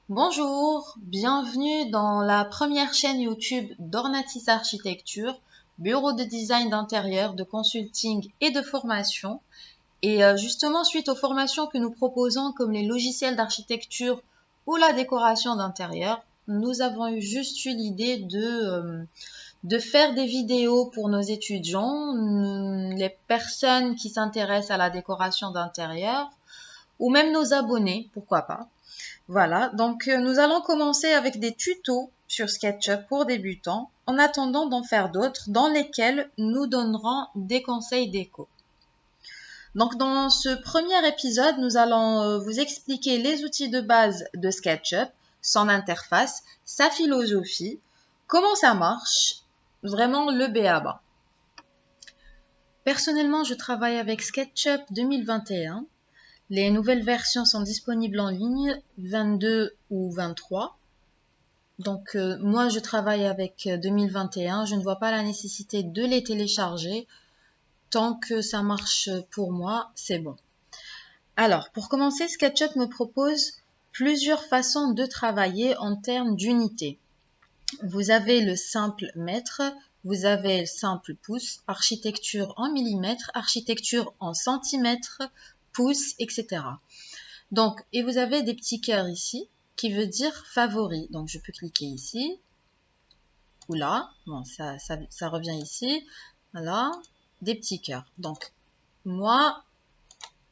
Bonjour, bienvenue dans la première chaîne YouTube d'Ornatis Architecture, bureau de design d'intérieur, de consulting et de formation. Et justement, suite aux formations que nous proposons comme les logiciels d'architecture ou la décoration d'intérieur, nous avons juste eu l'idée de faire des vidéos pour nos étudiants, les personnes qui s'intéressent à la décoration d'intérieur ou même nos abonnés, pourquoi pas. Voilà, donc nous allons commencer avec des tutos sur SketchUp pour débutants, en attendant d'en faire d'autres dans lesquels nous donnerons des conseils déco. Donc dans ce premier épisode, nous allons vous expliquer les outils de base de SketchUp, son interface, sa philosophie, comment ça marche, vraiment le b.a.-ba. Personnellement, je travaille avec SketchUp 2021. Les nouvelles versions sont disponibles en ligne, 22 ou 23. Donc moi, je travaille avec 2021. Je ne vois pas la nécessité de les télécharger. Tant que ça marche pour moi, c'est bon. Alors, pour commencer, SketchUp me propose plusieurs façons de travailler en termes d'unités. Vous avez le simple mètre, vous avez le simple pouce, architecture en millimètres, architecture en centimètres, pouces, etc. Donc, et vous avez des petits cœurs ici, qui veut dire favori. Donc, je peux cliquer ici, ou là, bon, ça revient ici, voilà, des petits cœurs. Donc, moi,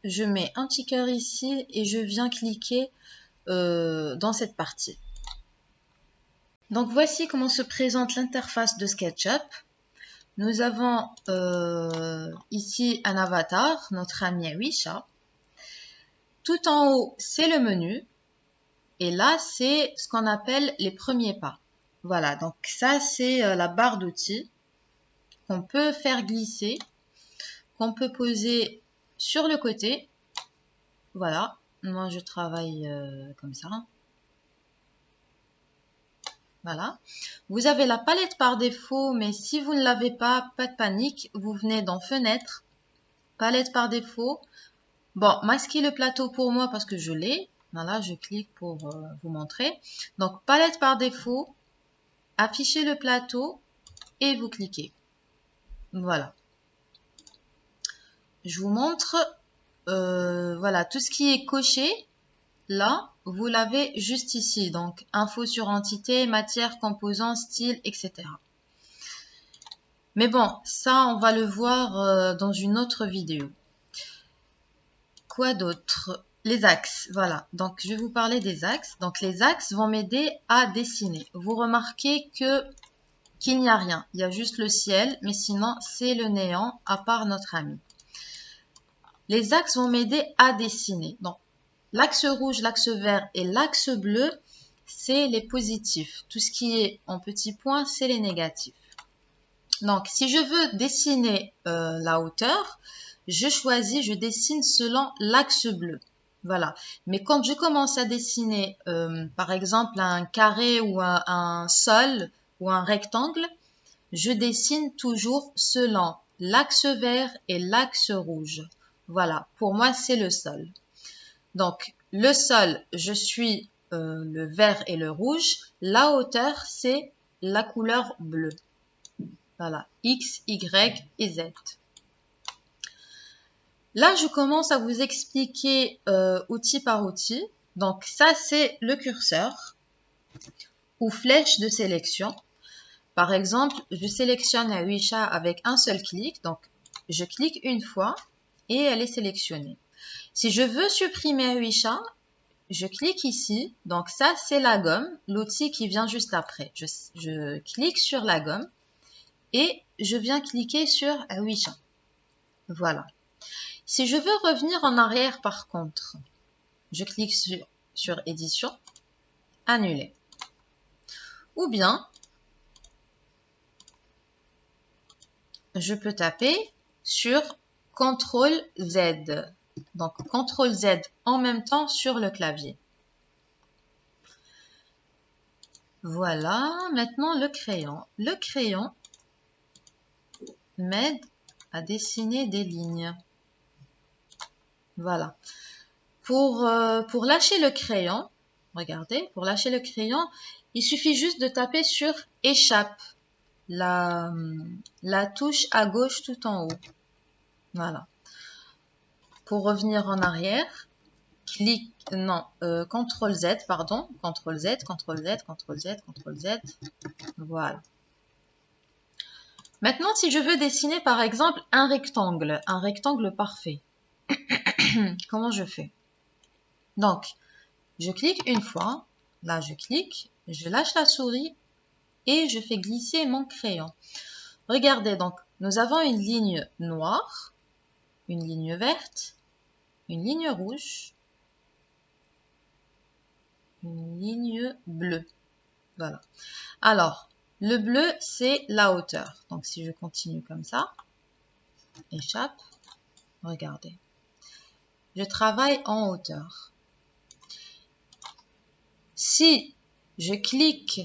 je mets un petit cœur ici et je viens cliquer dans cette partie. Donc, voici comment se présente l'interface de SketchUp. Nous avons ici un avatar, notre ami Awisha. Tout en haut, c'est le menu. Et là, c'est ce qu'on appelle les premiers pas. Voilà, donc ça, c'est la barre d'outils qu'on peut faire glisser, qu'on peut poser sur le côté. Voilà, moi, je travaille comme ça. Voilà. Vous avez la palette par défaut, mais si vous ne l'avez pas, pas de panique. Vous venez dans Fenêtre, palette par défaut. Bon, masquer le plateau pour moi parce que je l'ai. Voilà, je clique pour vous montrer. Donc, palette par défaut, afficher le plateau et vous cliquez. Voilà. Je vous montre, voilà, tout ce qui est coché. Là, vous l'avez juste ici. Donc, info sur entité, matière, composant, style, etc. Mais bon, ça, on va le voir dans une autre vidéo. Quoi d'autre? Les axes, voilà. Donc, je vais vous parler des axes. Donc, les axes vont m'aider à dessiner. Vous remarquez qu'il n'y a rien. Il y a juste le ciel, mais sinon, c'est le néant, à part notre ami. Les axes vont m'aider à dessiner. Donc, l'axe rouge, l'axe vert et l'axe bleu, c'est les positifs. Tout ce qui est en petits points, c'est les négatifs. Donc, si je veux dessiner la hauteur, je dessine selon l'axe bleu. Voilà. Mais quand je commence à dessiner, par exemple, un carré ou un sol ou un rectangle, je dessine toujours selon l'axe vert et l'axe rouge. Voilà. Pour moi, c'est le sol. Donc, le sol, je suis le vert et le rouge. La hauteur, c'est la couleur bleue. Voilà, X, Y et Z. Là, je commence à vous expliquer outil par outil. Donc, ça, c'est le curseur ou flèche de sélection. Par exemple, je sélectionne la Awisha avec un seul clic. Donc, je clique une fois et elle est sélectionnée. Si je veux supprimer Awisha, je clique ici. Donc, ça, c'est la gomme, l'outil qui vient juste après. Je clique sur la gomme. Et je viens cliquer sur Awisha. Voilà. Si je veux revenir en arrière par contre, je clique sur édition, annuler. Ou bien, je peux taper sur CTRL Z. Donc, CTRL Z en même temps sur le clavier. Voilà, maintenant le crayon. Le crayon m'aide à dessiner des lignes. Voilà. Pour lâcher le crayon, Regardez, pour lâcher le crayon, il suffit juste de taper sur échappe, la touche à gauche tout en haut. Voilà. Pour revenir en arrière, clic, non, CTRL Z, pardon, CTRL Z, CTRL Z, CTRL Z, CTRL Z. Voilà. Maintenant, si je veux dessiner par exemple un rectangle parfait, comment je fais? Donc, je clique une fois, là je clique, je lâche la souris et je fais glisser mon crayon. Regardez donc, nous avons une ligne noire, une ligne verte, une ligne rouge, une ligne bleue. Voilà. Alors, le bleu, c'est la hauteur. Donc, si je continue comme ça, échappe, regardez. Je travaille en hauteur. Si je clique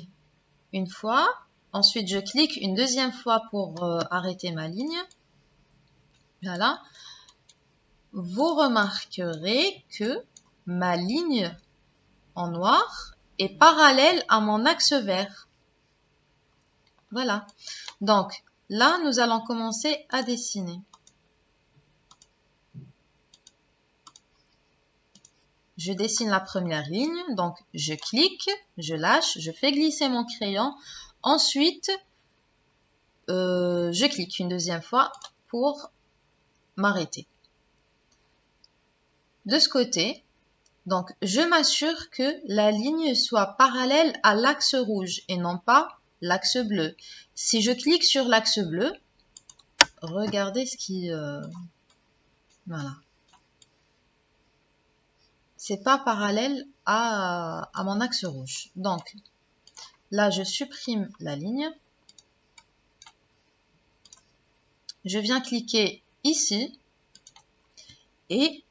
une fois, ensuite je clique une deuxième fois pour arrêter ma ligne, voilà, vous remarquerez que ma ligne en noir est parallèle à mon axe vert. Voilà. Donc, là, nous allons commencer à dessiner. Je dessine la première ligne, donc je clique, je lâche, je fais glisser mon crayon. Ensuite, je clique une deuxième fois pour m'arrêter. De ce côté, donc je m'assure que la ligne soit parallèle à l'axe rouge et non pas l'axe bleu. Si je clique sur l'axe bleu, regardez ce qui... voilà. C'est pas parallèle à mon axe rouge. Donc, là, je supprime la ligne. Je viens cliquer ici et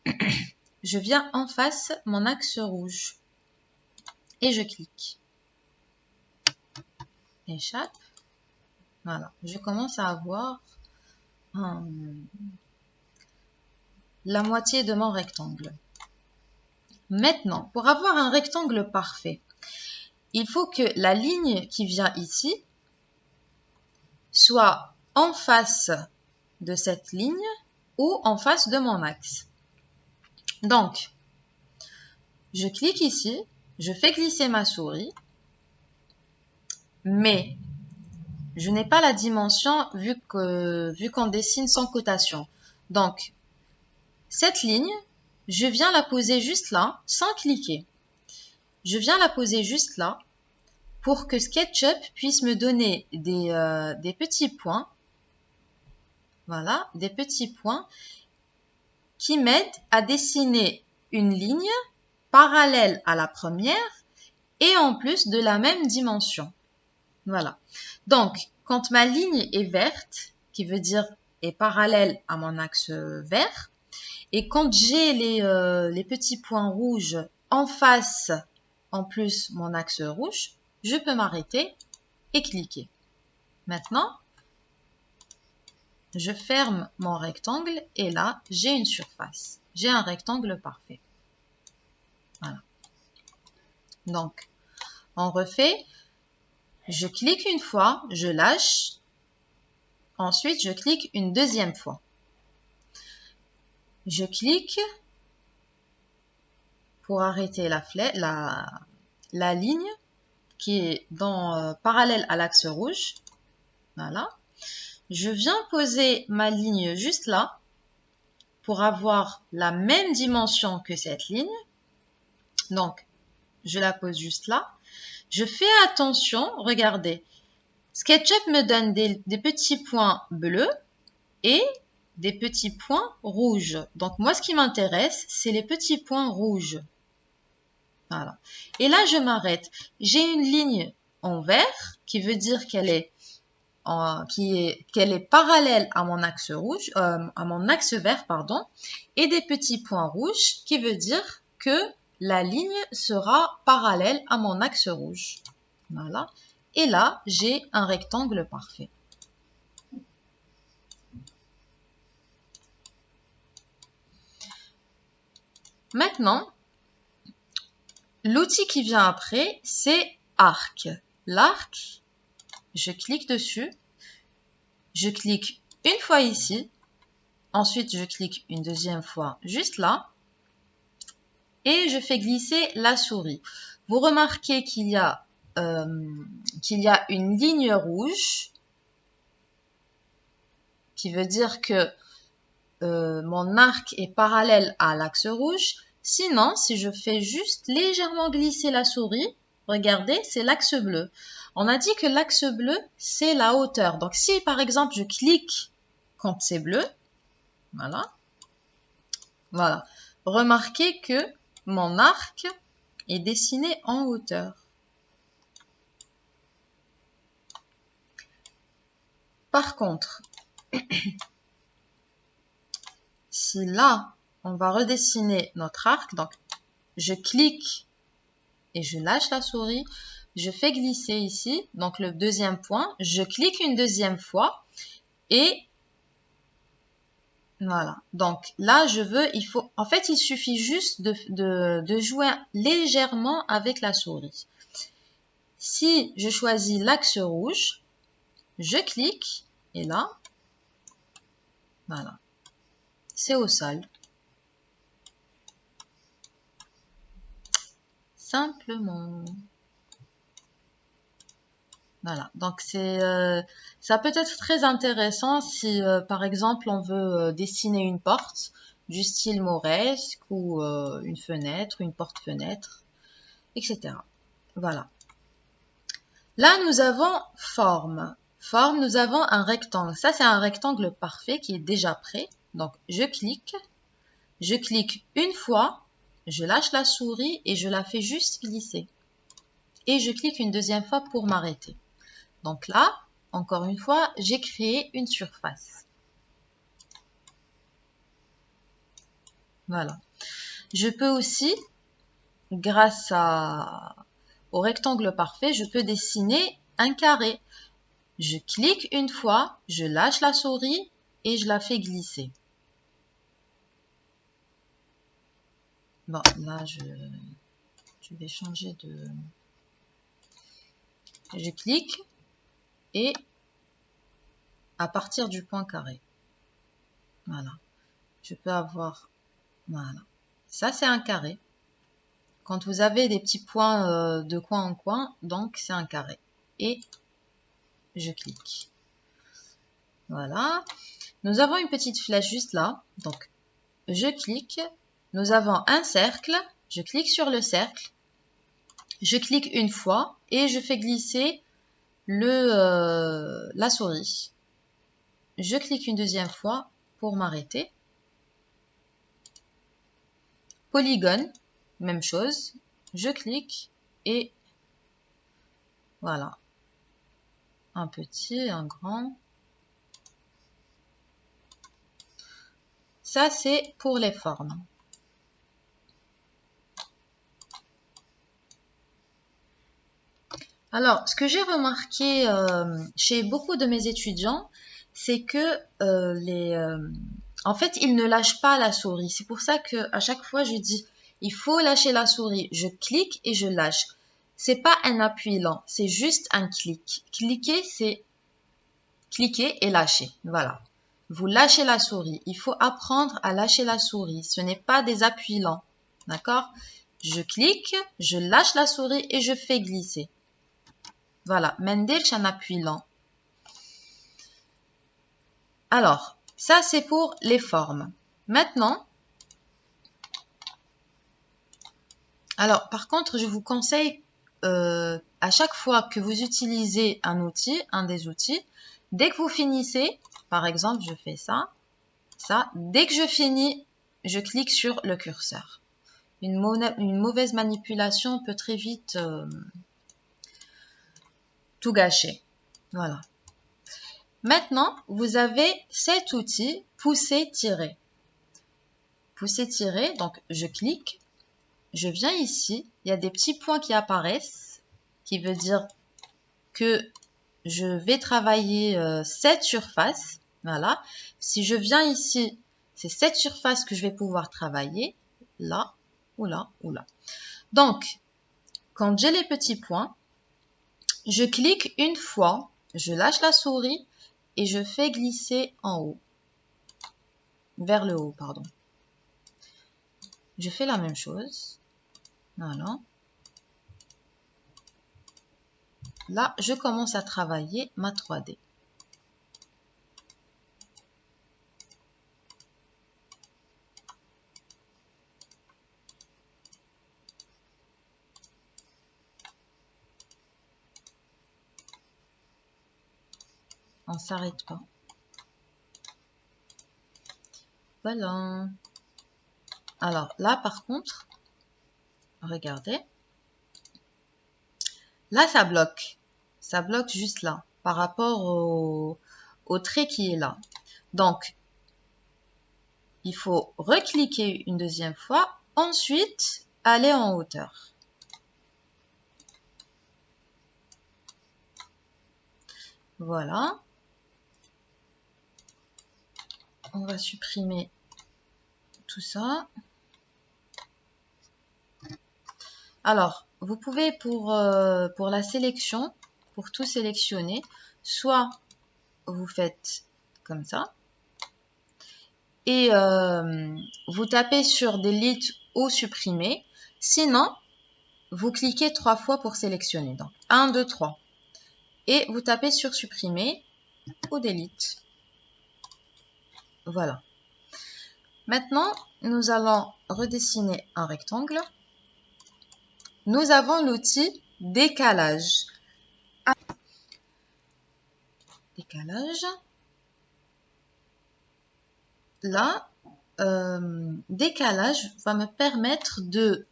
je viens en face mon axe rouge. Et je clique. Échappe. Voilà. Je commence à avoir la moitié de mon rectangle. Maintenant, pour avoir un rectangle parfait, il faut que la ligne qui vient ici soit en face de cette ligne ou en face de mon axe. Donc, je clique ici, je fais glisser ma souris, mais je n'ai pas la dimension vu qu'on dessine sans cotation. Donc, cette ligne, je viens la poser juste là, sans cliquer. Je viens la poser juste là pour que SketchUp puisse me donner des petits points. Voilà, des petits points qui m'aident à dessiner une ligne parallèle à la première et en plus de la même dimension. Voilà. Donc, quand ma ligne est verte, qui veut dire est parallèle à mon axe vert, et quand j'ai les petits points rouges en face, en plus mon axe rouge, je peux m'arrêter et cliquer. Maintenant, je ferme mon rectangle et là, j'ai une surface. J'ai un rectangle parfait. Voilà. Donc, on refait. Je clique une fois, je lâche. Ensuite, je clique une deuxième fois. Je clique pour arrêter la ligne qui est parallèle à l'axe rouge. Voilà. Je viens poser ma ligne juste là pour avoir la même dimension que cette ligne. Donc, je la pose juste là. Je fais attention, regardez. SketchUp me donne des petits points bleus et des petits points rouges. Donc, moi, ce qui m'intéresse, c'est les petits points rouges. Voilà. Et là, je m'arrête. J'ai une ligne en vert qui veut dire qu'elle est parallèle à mon axe rouge, à mon axe vert, pardon, et des petits points rouges qui veut dire que la ligne sera parallèle à mon axe rouge. Voilà. Et là, j'ai un rectangle parfait. Maintenant, L'outil qui vient après, c'est arc. L'arc, je clique dessus. Je clique une fois ici. Ensuite, je clique une deuxième fois juste là. Et je fais glisser la souris. Vous remarquez qu'il y a une ligne rouge qui veut dire que mon arc est parallèle à l'axe rouge. Sinon, si je fais juste légèrement glisser la souris, regardez, c'est l'axe bleu. On a dit que l'axe bleu, c'est la hauteur. Donc, si par exemple, je clique quand c'est bleu, voilà. Remarquez que mon arc est dessiné en hauteur. Par contre, si là, on va redessiner notre arc, donc je clique et je lâche la souris, je fais glisser ici, donc le deuxième point, je clique une deuxième fois et voilà. Donc là, en fait, il suffit juste de jouer légèrement avec la souris. Si je choisis l'axe rouge, je clique et là, voilà, c'est au sol. Simplement. Voilà, donc ça peut être très intéressant si par exemple on veut dessiner une porte du style mauresque ou une fenêtre, une porte-fenêtre, etc. Voilà. Là, nous avons forme. Forme, nous avons un rectangle. Ça, c'est un rectangle parfait qui est déjà prêt. Donc, je clique une fois, je lâche la souris et je la fais juste glisser. Et je clique une deuxième fois pour m'arrêter. Donc là, encore une fois, j'ai créé une surface. Voilà. Je peux aussi, grâce au rectangle parfait, je peux dessiner un carré. Je clique une fois, je lâche la souris et je la fais glisser. Bon, là, je vais changer de... Je clique et à partir du point carré. Voilà. Je peux avoir... Voilà. Ça, c'est un carré. Quand vous avez des petits points de coin en coin, donc c'est un carré. Et je clique. Voilà. Nous avons une petite flèche juste là. Donc, je clique. Nous avons un cercle. Je clique sur le cercle. Je clique une fois et je fais glisser la souris. Je clique une deuxième fois pour m'arrêter. Polygone, même chose. Je clique et voilà. Un petit, un grand. Ça, c'est pour les formes. Alors, ce que j'ai remarqué chez beaucoup de mes étudiants, c'est que en fait, ils ne lâchent pas la souris. C'est pour ça que à chaque fois, je dis, il faut lâcher la souris. Je clique et je lâche. C'est pas un appui lent, c'est juste un clic. Cliquer, c'est cliquer et lâcher. Voilà. Vous lâchez la souris. Il faut apprendre à lâcher la souris. Ce n'est pas des appuis lents. D'accord? Je clique, je lâche la souris et je fais glisser. Voilà, Mendelch un appui lent. Alors, ça c'est pour les formes. Maintenant, alors par contre, je vous conseille à chaque fois que vous utilisez un outil, un des outils, dès que vous finissez, par exemple, je fais ça, dès que je finis, je clique sur le curseur. Une mauvaise manipulation peut très vite tout gâcher. Voilà. Maintenant, vous avez cet outil pousser-tirer. Pousser-tirer, donc je clique, je viens ici, il y a des petits points qui apparaissent, qui veut dire que je vais travailler cette surface. Voilà. Si je viens ici, c'est cette surface que je vais pouvoir travailler, là, ou là, ou là. Donc, quand j'ai les petits points, je clique une fois, je lâche la souris et je fais glisser en haut. Vers le haut, pardon. Je fais la même chose. Voilà. Là, je commence à travailler ma 3D. On s'arrête pas. Voilà. Alors là, par contre, regardez. Là, ça bloque. Ça bloque juste là, par rapport au trait qui est là. Donc, il faut recliquer une deuxième fois, ensuite aller en hauteur. Voilà. On va supprimer tout ça. Alors, vous pouvez pour la sélection, pour tout sélectionner, soit vous faites comme ça, et vous tapez sur Delete ou supprimer. Sinon, vous cliquez 3 fois pour sélectionner. Donc, 1, 2, 3. Et vous tapez sur supprimer ou Delete. Voilà. Maintenant, nous allons redessiner un rectangle. Nous avons l'outil décalage. Décalage. Là, décalage va me permettre de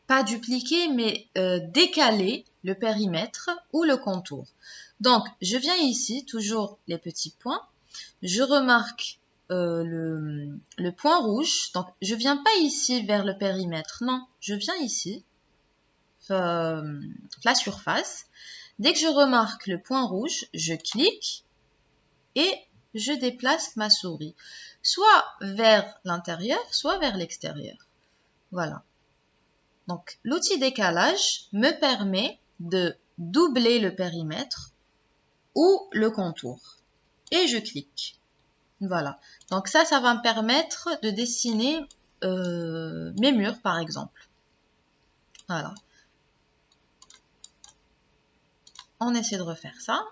pas dupliquer, mais décaler le périmètre ou le contour. Donc, je viens ici, toujours les petits points. Je remarque le point rouge. Donc, je viens pas ici vers le périmètre. Non, je viens ici, la surface. Dès que je remarque le point rouge, je clique et je déplace ma souris. Soit vers l'intérieur, soit vers l'extérieur. Voilà. Donc, l'outil décalage me permet de doubler le périmètre ou le contour. Et je clique. Voilà. Donc ça va me permettre de dessiner mes murs, par exemple. Voilà. On essaie de refaire ça.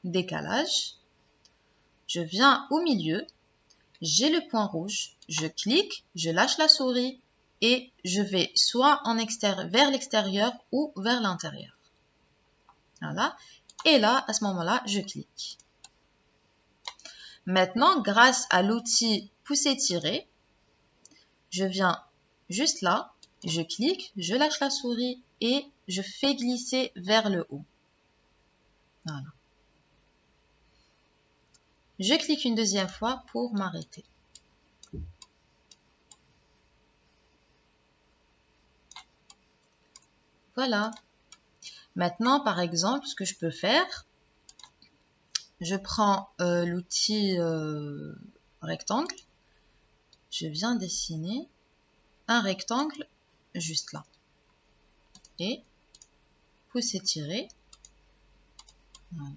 Décalage. Je viens au milieu. J'ai le point rouge. Je clique, je lâche la souris et je vais soit vers l'extérieur ou vers l'intérieur. Voilà. Et là, à ce moment-là, je clique. Maintenant, grâce à l'outil pousser-tirer, je viens juste là, je clique, je lâche la souris et je fais glisser vers le haut. Voilà. Je clique une deuxième fois pour m'arrêter. Voilà. Maintenant, par exemple, ce que je peux faire, je prends l'outil rectangle. Je viens dessiner un rectangle juste là. Et pousser-tirer. Voilà.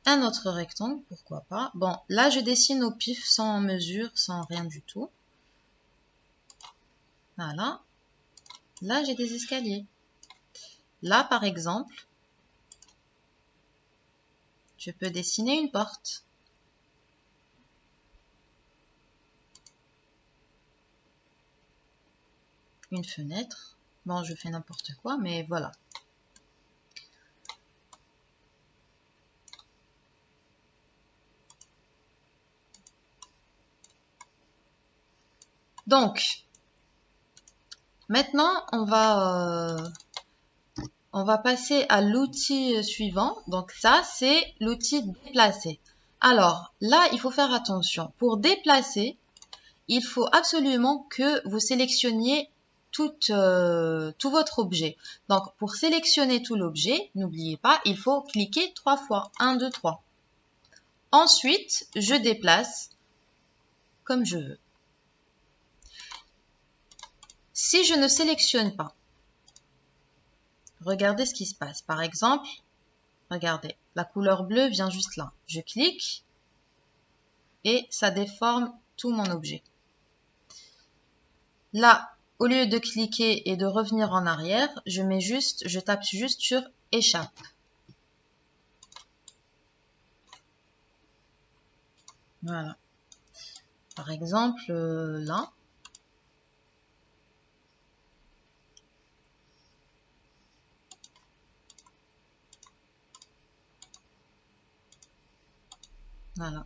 Un autre rectangle, pourquoi pas. Bon, là, je dessine au pif, sans mesure, sans rien du tout. Voilà. Là, j'ai des escaliers. Là, par exemple, je peux dessiner une porte. Une fenêtre. Bon, je fais n'importe quoi, mais voilà. Donc, maintenant, on va passer à l'outil suivant. Donc ça, c'est l'outil déplacer. Alors, là, il faut faire attention. Pour déplacer, il faut absolument que vous sélectionniez tout votre objet. Donc, pour sélectionner tout l'objet, n'oubliez pas, il faut cliquer 3 fois. 1, 2, 3. Ensuite, je déplace comme je veux. Si je ne sélectionne pas, regardez ce qui se passe. Par exemple, regardez, la couleur bleue vient juste là. Je clique et ça déforme tout mon objet. Là, au lieu de cliquer et de revenir en arrière, je tape juste sur échappe. Voilà. Par exemple, là. Voilà.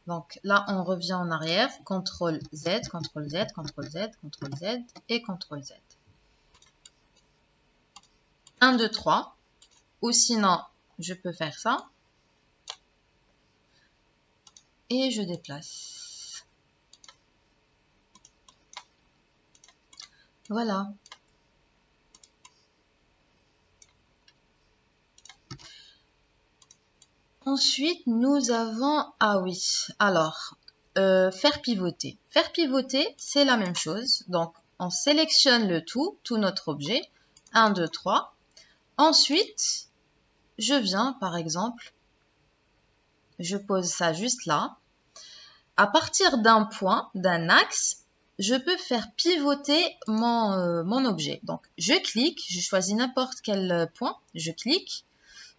Donc là, on revient en arrière. CTRL Z, CTRL Z, CTRL Z, CTRL Z et CTRL Z. 1, 2, 3. Ou sinon, je peux faire ça. Et je déplace. Voilà. Ensuite, nous avons... Ah oui, alors, faire pivoter. Faire pivoter, c'est la même chose. Donc, on sélectionne le tout notre objet. 1, 2, 3. Ensuite, je viens, par exemple, je pose ça juste là. À partir d'un point, d'un axe, je peux faire pivoter mon objet. Donc, je clique, je choisis n'importe quel point, je clique,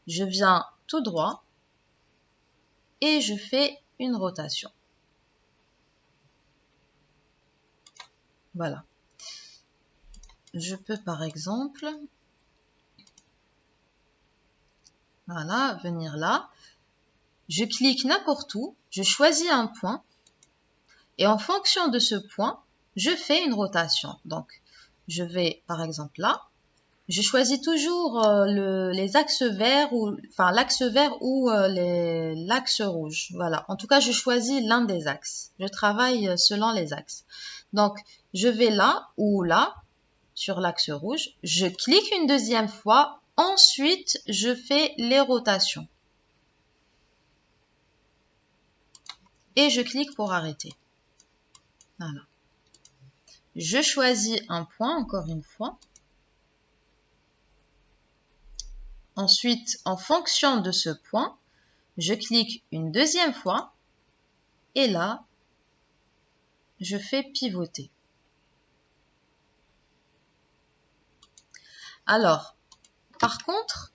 je viens tout droit et je fais une rotation. Voilà. Je peux par exemple, voilà, venir là. Je clique n'importe où, je choisis un point et en fonction de ce point, je fais une rotation. Donc, je vais par exemple là. Je choisis toujours les axes verts ou enfin l'axe vert ou l'axe rouge. Voilà. En tout cas, je choisis l'un des axes. Je travaille selon les axes. Donc, je vais là ou là sur l'axe rouge. Je clique une deuxième fois. Ensuite, je fais les rotations. Et je clique pour arrêter. Voilà. Je choisis un point encore une fois. Ensuite, en fonction de ce point, je clique une deuxième fois et là, je fais pivoter. Alors, par contre,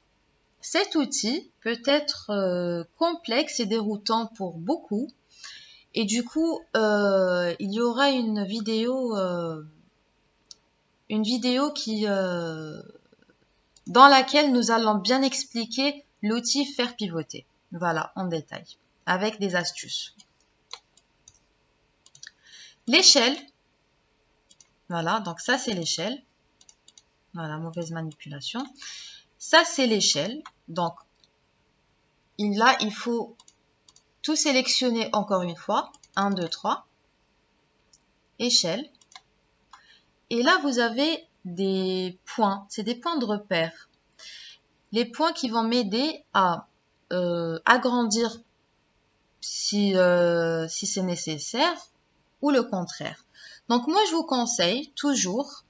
cet outil peut être complexe et déroutant pour beaucoup. Et du coup, il y aura une vidéo dans laquelle nous allons bien expliquer l'outil faire pivoter. Voilà, en détail, avec des astuces. L'échelle, voilà, donc ça c'est l'échelle. Voilà, mauvaise manipulation. Ça c'est l'échelle. Donc là, il faut tout sélectionner encore une fois. 1, 2, 3. Échelle. Et là, vous avez des points. C'est des points de repère. Les points qui vont m'aider à agrandir si c'est nécessaire ou le contraire. Donc moi, je vous conseille toujours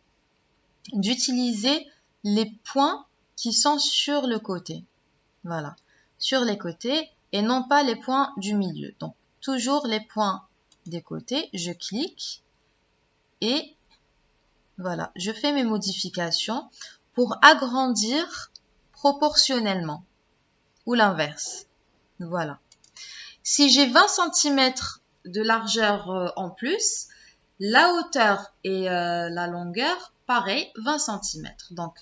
d'utiliser les points qui sont sur le côté. Voilà, sur les côtés et non pas les points du milieu. Donc, toujours les points des côtés, je clique et voilà, je fais mes modifications pour agrandir proportionnellement ou l'inverse. Voilà. Si j'ai 20 cm de largeur en plus, la hauteur et la longueur, pareil, 20 cm. Donc,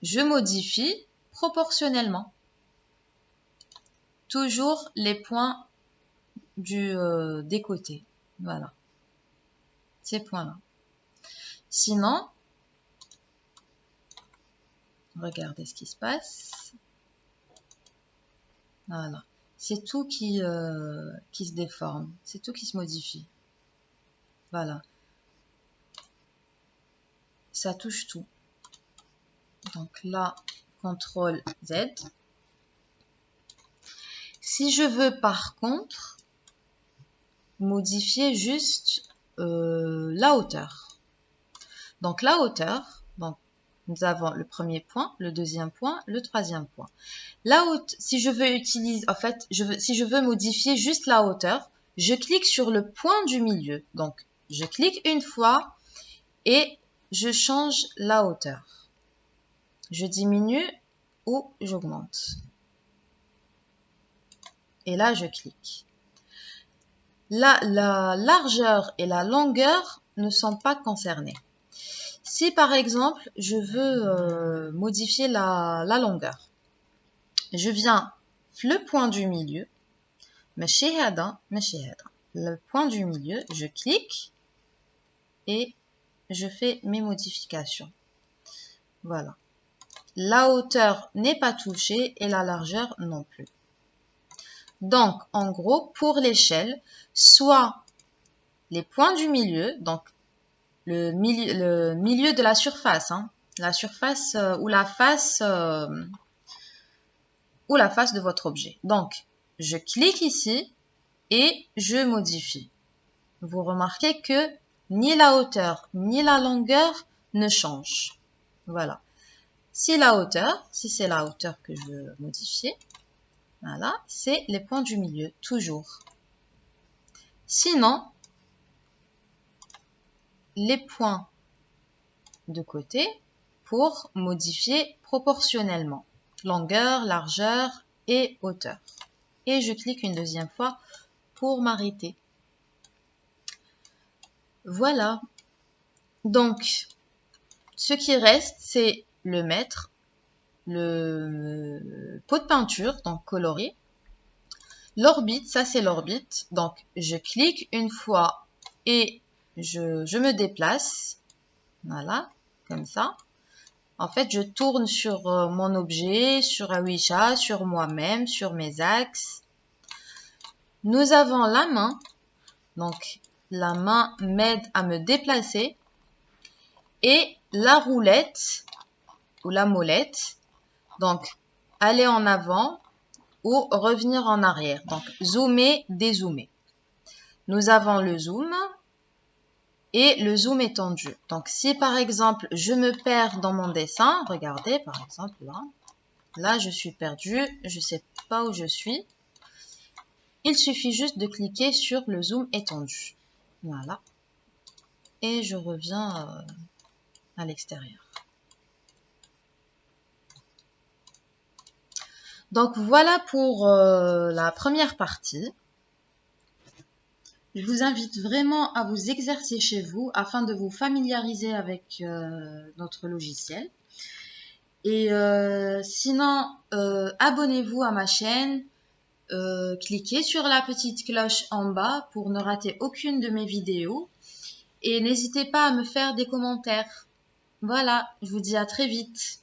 je modifie proportionnellement. Toujours les points des côtés. Voilà. Ces points-là. Sinon, regardez ce qui se passe. Voilà. C'est tout qui se déforme. C'est tout qui se modifie. Voilà. Ça touche tout. Donc là, CTRL Z. Si je veux par contre modifier juste la hauteur. Donc la hauteur, donc, nous avons le premier point, le deuxième point, le troisième point. La hauteur, si je veux utiliser, en fait, si je veux modifier juste la hauteur, je clique sur le point du milieu. Donc, je clique une fois et je change la hauteur. Je diminue ou j'augmente. Et là, je clique. Là, la largeur et la longueur ne sont pas concernées. Si par exemple, je veux modifier la longueur, je viens le point du milieu, le point du milieu, je clique et je fais mes modifications. Voilà. La hauteur n'est pas touchée et la largeur non plus. Donc, en gros, pour l'échelle, soit les points du milieu, donc le milieu de la surface, hein, la surface ou la face de votre objet. Donc, je clique ici et je modifie. Vous remarquez que ni la hauteur ni la longueur ne changent. Voilà. Si c'est la hauteur que je veux modifier, voilà, c'est les points du milieu, toujours. Sinon, les points de côté pour modifier proportionnellement longueur, largeur et hauteur. Et je clique une deuxième fois pour m'arrêter. Voilà. Donc, ce qui reste, c'est le mètre, le pot de peinture, donc coloré. L'orbite, ça c'est l'orbite. Donc, je clique une fois et je me déplace. Voilà, comme ça. En fait, je tourne sur mon objet, sur Awisha, sur moi-même, sur mes axes. Nous avons la main. Donc, la main m'aide à me déplacer. Et la roulette ou la molette. Donc, aller en avant ou revenir en arrière. Donc, zoomer, dézoomer. Nous avons le zoom et le zoom étendu. Donc, si par exemple, je me perds dans mon dessin, regardez par exemple là. Là, je suis perdue, je ne sais pas où je suis. Il suffit juste de cliquer sur le zoom étendu. Voilà. Et je reviens à l'extérieur. Donc, voilà pour la première partie. Je vous invite vraiment à vous exercer chez vous afin de vous familiariser avec notre logiciel. Et sinon, abonnez-vous à ma chaîne. Cliquez sur la petite cloche en bas pour ne rater aucune de mes vidéos. Et n'hésitez pas à me faire des commentaires. Voilà, je vous dis à très vite.